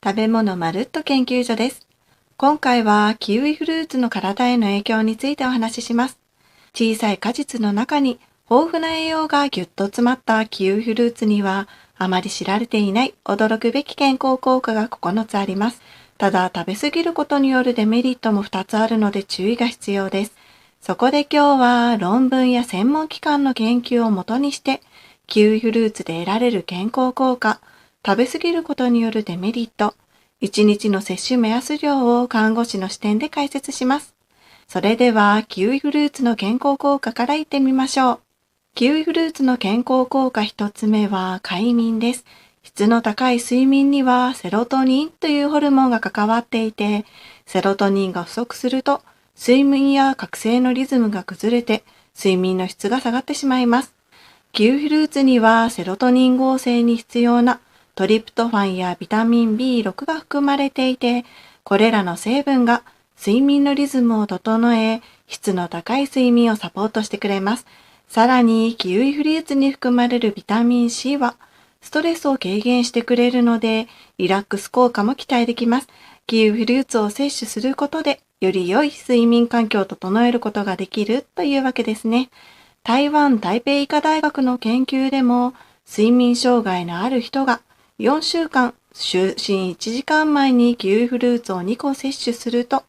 食べ物まるっと研究所です。今回はキウイフルーツの体への影響についてお話しします。小さい果実の中に豊富な栄養がぎゅっと詰まったキウイフルーツにはあまり知られていない驚くべき健康効果が9つあります。ただ食べ過ぎることによるデメリットも2つあるので注意が必要です。そこで今日は論文や専門機関の研究をもとにしてキウイフルーツで得られる健康効果、食べ過ぎることによるデメリット、1日の摂取目安量を看護師の視点で解説します。それでは、キウイフルーツの健康効果からいってみましょう。キウイフルーツの健康効果1つ目は快眠です。質の高い睡眠にはセロトニンというホルモンが関わっていて、セロトニンが不足すると、睡眠や覚醒のリズムが崩れて、睡眠の質が下がってしまいます。キウイフルーツにはセロトニン合成に必要なトリプトファンやビタミン B6 が含まれていて、これらの成分が睡眠のリズムを整え、質の高い睡眠をサポートしてくれます。さらに、キウイフルーツに含まれるビタミン C は、ストレスを軽減してくれるので、リラックス効果も期待できます。キウイフルーツを摂取することで、より良い睡眠環境を整えることができるというわけですね。台湾台北医科大学の研究でも、睡眠障害のある人が、4週間、就寝1時間前にキウイフルーツを2個摂取すると、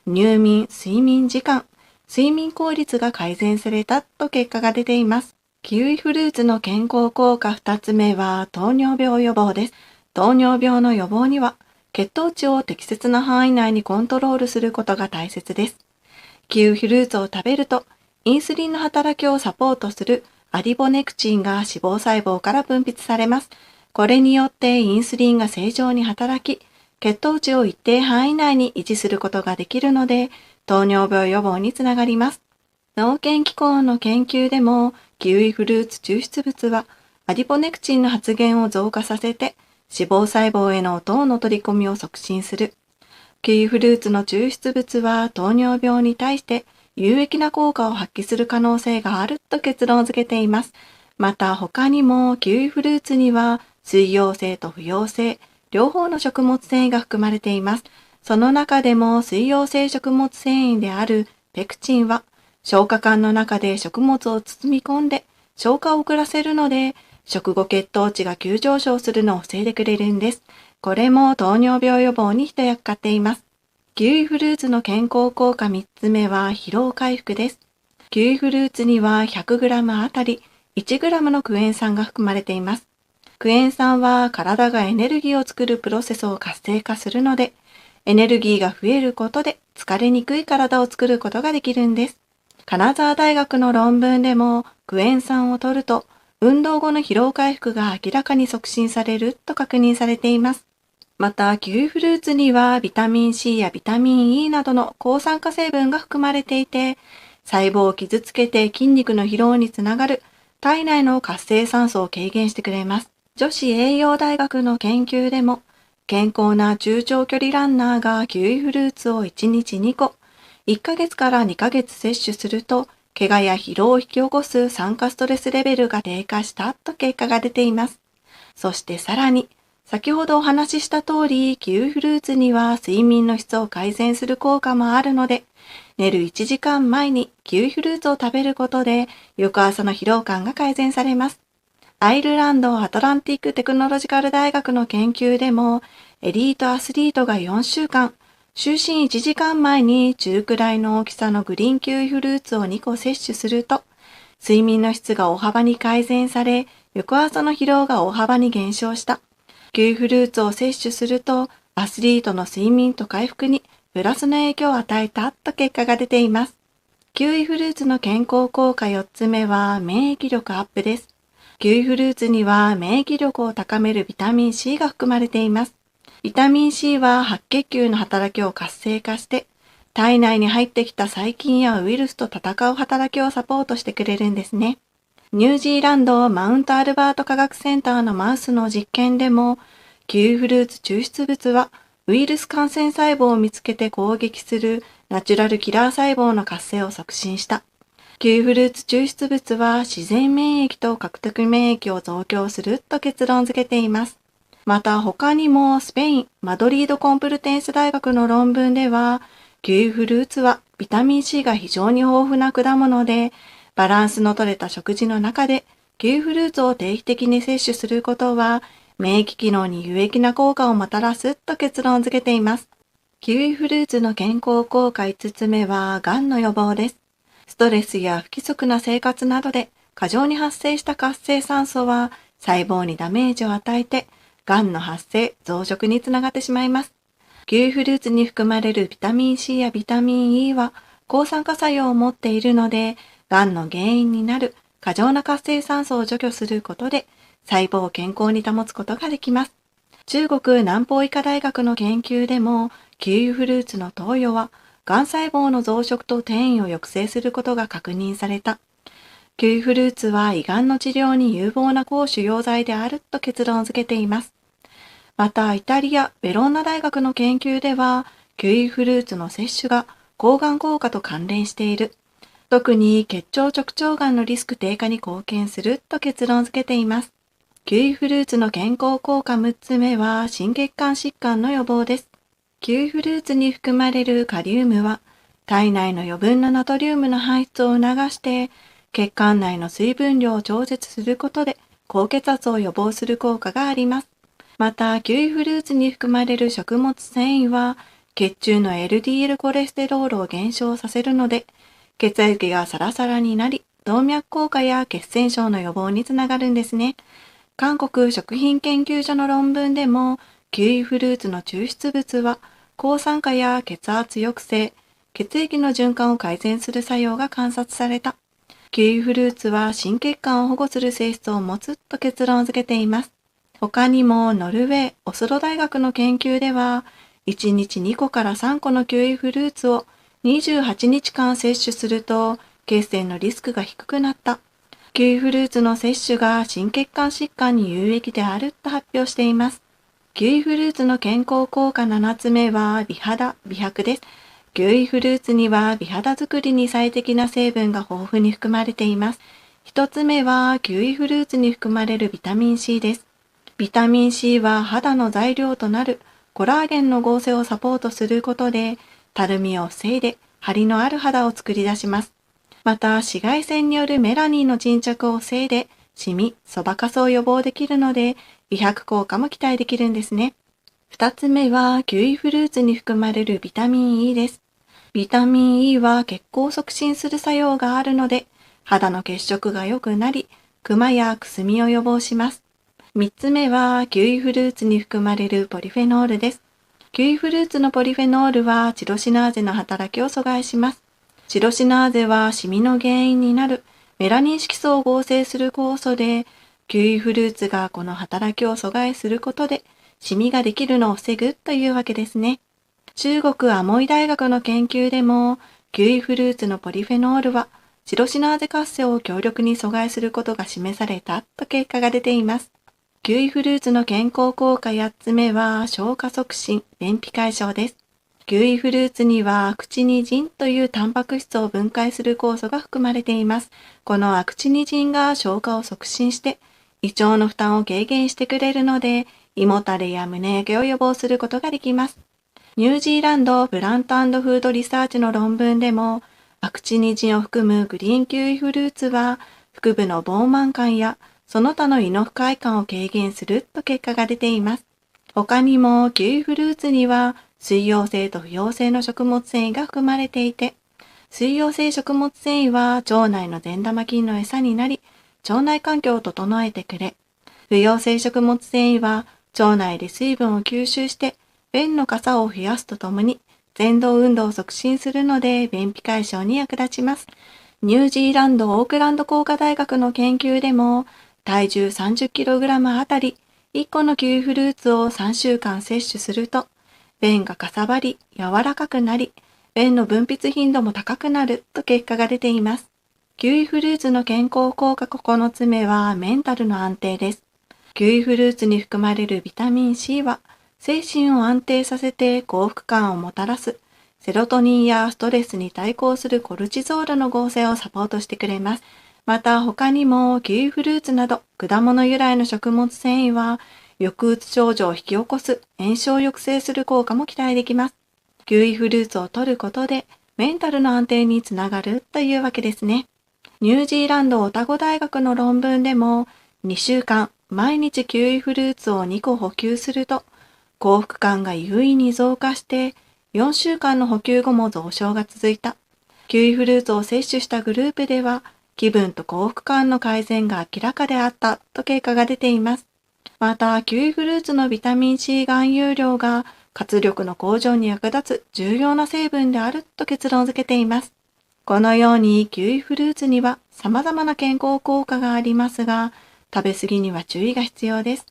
入眠、睡眠時間、睡眠効率が改善されたと結果が出ています。キウイフルーツの健康効果2つ目は糖尿病予防です。糖尿病の予防には、血糖値を適切な範囲内にコントロールすることが大切です。キウイフルーツを食べると、インスリンの働きをサポートするアリボネクチンが脂肪細胞から分泌されます。これによってインスリンが正常に働き、血糖値を一定範囲内に維持することができるので、糖尿病予防につながります。農研機構の研究でも、キウイフルーツ抽出物はアリボネクチンの発現を増加させて、脂肪細胞への糖の取り込みを促進する。キウイフルーツの抽出物は糖尿病に対して有益な効果を発揮する可能性があると結論付けています。また他にもキウイフルーツには水溶性と不溶性、両方の食物繊維が含まれています。その中でも水溶性食物繊維であるペクチンは消化管の中で食物を包み込んで消化を遅らせるので、食後血糖値が急上昇するのを防いでくれるんです。これも糖尿病予防に一役買っています。キウイフルーツの健康効果3つ目は疲労回復です。キウイフルーツには 100g あたり 1g のクエン酸が含まれています。クエン酸は体がエネルギーを作るプロセスを活性化するので、エネルギーが増えることで疲れにくい体を作ることができるんです。金沢大学の論文でもクエン酸を摂ると運動後の疲労回復が明らかに促進されると確認されています。また、キウイフルーツにはビタミン C やビタミン E などの抗酸化成分が含まれていて、細胞を傷つけて筋肉の疲労につながる体内の活性酸素を軽減してくれます。女子栄養大学の研究でも、健康な中長距離ランナーがキウイフルーツを1日2個、1ヶ月から2ヶ月摂取すると、怪我や疲労を引き起こす酸化ストレスレベルが低下したと結果が出ています。そしてさらに、先ほどお話しした通り、キウイフルーツには睡眠の質を改善する効果もあるので、寝る1時間前にキウイフルーツを食べることで、翌朝の疲労感が改善されます。アイルランドアトランティックテクノロジカル大学の研究でも、エリートアスリートが4週間、就寝1時間前に中くらいの大きさのグリーンキウイフルーツを2個摂取すると、睡眠の質が大幅に改善され、翌朝の疲労が大幅に減少した。キウイフルーツを摂取すると、アスリートの睡眠と回復にプラスの影響を与えたと結果が出ています。キウイフルーツの健康効果4つ目は免疫力アップです。キウイフルーツには免疫力を高めるビタミン C が含まれています。ビタミン C は白血球の働きを活性化して、体内に入ってきた細菌やウイルスと戦う働きをサポートしてくれるんですね。ニュージーランドマウントアルバート科学センターのマウスの実験でも、キウイフルーツ抽出物はウイルス感染細胞を見つけて攻撃するナチュラルキラー細胞の活性を促進した。キウイフルーツ抽出物は自然免疫と獲得免疫を増強すると結論付けています。また他にもスペイン・マドリードコンプルテンス大学の論文では、キウイフルーツはビタミン C が非常に豊富な果物で、バランスの取れた食事の中でキウイフルーツを定期的に摂取することは、免疫機能に有益な効果をもたらすと結論付けています。キウイフルーツの健康効果5つ目は、がんの予防です。ストレスや不規則な生活などで過剰に発生した活性酸素は細胞にダメージを与えて、がんの発生・増殖につながってしまいます。キウイフルーツに含まれるビタミン C やビタミン E は抗酸化作用を持っているので、がんの原因になる過剰な活性酸素を除去することで、細胞を健康に保つことができます。中国南方医科大学の研究でも、キウイフルーツの投与は、がん細胞の増殖と転移を抑制することが確認された。キウイフルーツは胃がんの治療に有望な抗腫瘍剤であると結論付けています。また、イタリア・ベロンナ大学の研究では、キウイフルーツの摂取が抗がん効果と関連している。特に結腸直腸がんのリスク低下に貢献すると結論付けています。キウイフルーツの健康効果6つ目は心血管疾患の予防です。キウイフルーツに含まれるカリウムは、体内の余分なナトリウムの排出を促して、血管内の水分量を調節することで高血圧を予防する効果があります。また、キウイフルーツに含まれる食物繊維は、血中の LDL コレステロールを減少させるので、血液がサラサラになり、動脈硬化や血栓症の予防につながるんですね。韓国食品研究所の論文でも、キウイフルーツの抽出物は、抗酸化や血圧抑制、血液の循環を改善する作用が観察された。キウイフルーツは心血管を保護する性質を持つと結論付けています。他にもノルウェー・オスロ大学の研究では、1日2個から3個のキウイフルーツを28日間摂取すると、血栓のリスクが低くなった。キウイフルーツの摂取が心血管疾患に有益であると発表しています。キウイフルーツの健康効果7つ目は美肌・美白です。キウイフルーツには美肌作りに最適な成分が豊富に含まれています。1つ目はキウイフルーツに含まれるビタミン C です。ビタミン C は肌の材料となるコラーゲンの合成をサポートすることで、たるみを防いで張りのある肌を作り出します。また、紫外線によるメラニンの沈着を防いで、シミ、そばかすを予防できるので、美白効果も期待できるんですね。2つ目は、キウイフルーツに含まれるビタミン E です。ビタミン E は血行を促進する作用があるので、肌の血色が良くなり、クマやくすみを予防します。3つ目は、キウイフルーツに含まれるポリフェノールです。キウイフルーツのポリフェノールはチロシナーゼの働きを阻害します。チロシナーゼはシミの原因になるメラニン色素を合成する酵素で、キウイフルーツがこの働きを阻害することで、シミができるのを防ぐというわけですね。中国アモイ大学の研究でも、キウイフルーツのポリフェノールは、チロシナーゼ活性を強力に阻害することが示されたと結果が出ています。キウイフルーツの健康効果8つ目は、消化促進、便秘解消です。キウイフルーツにはアクチニジンというタンパク質を分解する酵素が含まれています。このアクチニジンが消化を促進して、胃腸の負担を軽減してくれるので、胃もたれや胸焼けを予防することができます。ニュージーランドプラント&フードリサーチの論文でも、アクチニジンを含むグリーンキウイフルーツは、腹部の膨満感やその他の胃の不快感を軽減すると結果が出ています。他にもキウイフルーツには水溶性と不溶性の食物繊維が含まれていて、水溶性食物繊維は腸内の善玉菌の餌になり、腸内環境を整えてくれ、不溶性食物繊維は腸内で水分を吸収して便の傘を増やすとともに蠕動運動を促進するので便秘解消に役立ちます。ニュージーランドオークランド工科大学の研究でも、体重 30kg あたり1個のキウイフルーツを3週間摂取すると、便がかさばり、柔らかくなり、便の分泌頻度も高くなると結果が出ています。キウイフルーツの健康効果9つ目はメンタルの安定です。キウイフルーツに含まれるビタミン C は、精神を安定させて幸福感をもたらす、セロトニンやストレスに対抗するコルチゾールの合成をサポートしてくれます。また他にもキウイフルーツなど果物由来の食物繊維は抑うつ症状を引き起こす炎症を抑制する効果も期待できます。キウイフルーツを摂ることでメンタルの安定につながるというわけですね。ニュージーランドオタゴ大学の論文でも2週間毎日キウイフルーツを2個補給すると幸福感が優位に増加して4週間の補給後も増床が続いた。キウイフルーツを摂取したグループでは気分と幸福感の改善が明らかであったと結果が出ています。また、キウイフルーツのビタミン C 含有量が活力の向上に役立つ重要な成分であると結論付けています。このようにキウイフルーツには様々な健康効果がありますが、食べ過ぎには注意が必要です。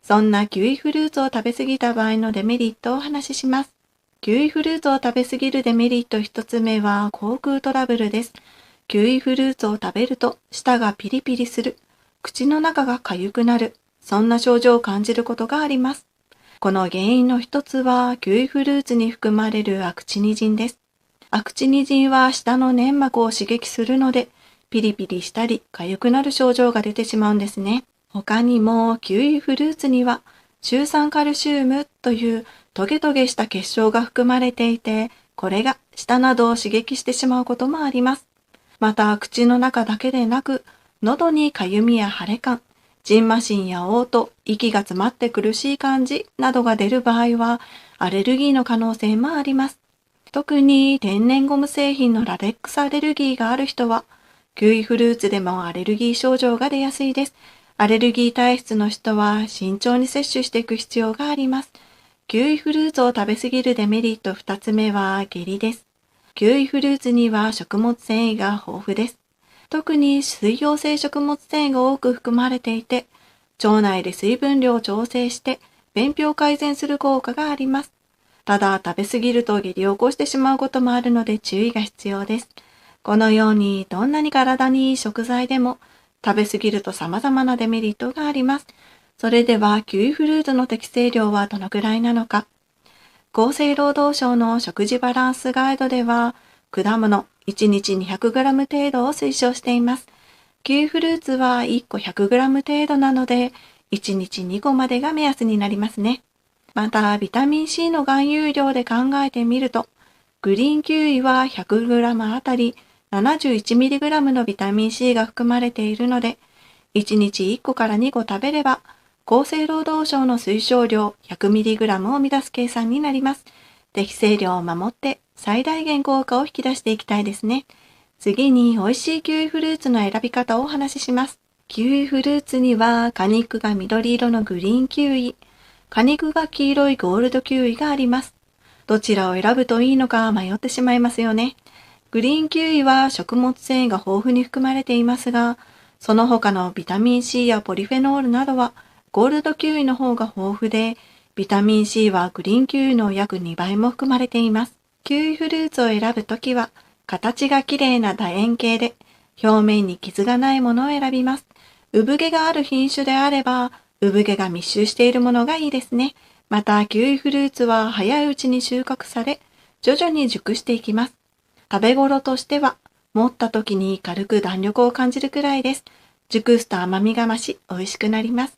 そんなキウイフルーツを食べ過ぎた場合のデメリットをお話しします。キウイフルーツを食べ過ぎるデメリット一つ目は口腔トラブルです。キウイフルーツを食べると舌がピリピリする、口の中が痒くなる、そんな症状を感じることがあります。この原因の一つはキウイフルーツに含まれるアクチニジンです。アクチニジンは舌の粘膜を刺激するので、ピリピリしたり痒くなる症状が出てしまうんですね。他にもキウイフルーツにはシュウ酸カルシウムというトゲトゲした結晶が含まれていて、これが舌などを刺激してしまうこともあります。また、口の中だけでなく、喉にかゆみや腫れ感、蕁麻疹や嘔吐、息が詰まって苦しい感じなどが出る場合は、アレルギーの可能性もあります。特に天然ゴム製品のラテックスアレルギーがある人は、キウイフルーツでもアレルギー症状が出やすいです。アレルギー体質の人は慎重に摂取していく必要があります。キウイフルーツを食べ過ぎるデメリット2つ目は下痢です。キウイフルーツには食物繊維が豊富です。特に水溶性食物繊維が多く含まれていて、腸内で水分量を調整して便秘を改善する効果があります。ただ食べ過ぎると下痢を起こしてしまうこともあるので注意が必要です。このようにどんなに体にいい食材でも食べ過ぎると様々なデメリットがあります。それではキウイフルーツの適正量はどのくらいなのか。厚生労働省の食事バランスガイドでは、果物1日 200g 程度を推奨しています。キウイフルーツは1個 100g 程度なので、1日2個までが目安になりますね。また、ビタミン C の含有量で考えてみると、グリーンキウイは 100g あたり 71mg のビタミン C が含まれているので、1日1個から2個食べれば、厚生労働省の推奨量 100mg を満たす計算になります。適正量を守って最大限効果を引き出していきたいですね。次に美味しいキウイフルーツの選び方をお話しします。キウイフルーツには果肉が緑色のグリーンキウイ、果肉が黄色いゴールドキウイがあります。どちらを選ぶといいのか迷ってしまいますよね。グリーンキウイは食物繊維が豊富に含まれていますが、その他のビタミン C やポリフェノールなどはゴールドキウイの方が豊富で、ビタミン C はグリーンキウイの約2倍も含まれています。キウイフルーツを選ぶときは、形が綺麗な楕円形で、表面に傷がないものを選びます。産毛がある品種であれば、産毛が密集しているものがいいですね。また、キウイフルーツは早いうちに収穫され、徐々に熟していきます。食べ頃としては、持った時に軽く弾力を感じるくらいです。熟すと甘みが増し、美味しくなります。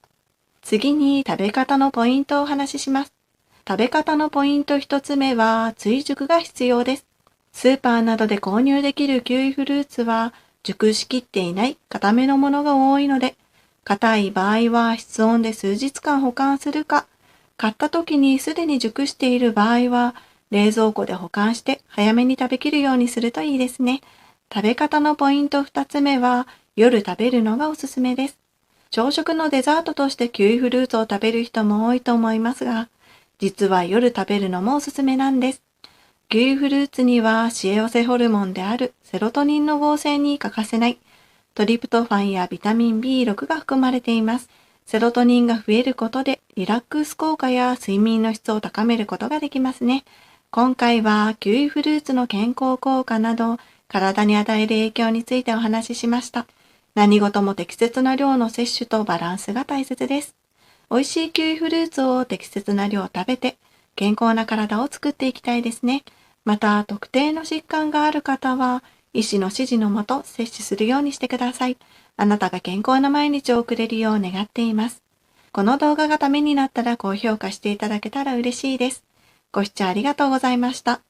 次に食べ方のポイントをお話しします。食べ方のポイント一つ目は追熟が必要です。スーパーなどで購入できるキウイフルーツは熟しきっていない固めのものが多いので、硬い場合は室温で数日間保管するか、買った時にすでに熟している場合は冷蔵庫で保管して早めに食べきるようにするといいですね。食べ方のポイント二つ目は夜食べるのがおすすめです。朝食のデザートとしてキウイフルーツを食べる人も多いと思いますが、実は夜食べるのもおすすめなんです。キウイフルーツには幸せホルモンであるセロトニンの合成に欠かせないトリプトファンやビタミン B6 が含まれています。セロトニンが増えることでリラックス効果や睡眠の質を高めることができますね。今回はキウイフルーツの健康効果など体に与える影響についてお話ししました。何事も適切な量の摂取とバランスが大切です。美味しいキウイフルーツを適切な量食べて健康な体を作っていきたいですね。また特定の疾患がある方は医師の指示のもと摂取するようにしてください。あなたが健康な毎日を送れるよう願っています。この動画がためになったら高評価していただけたら嬉しいです。ご視聴ありがとうございました。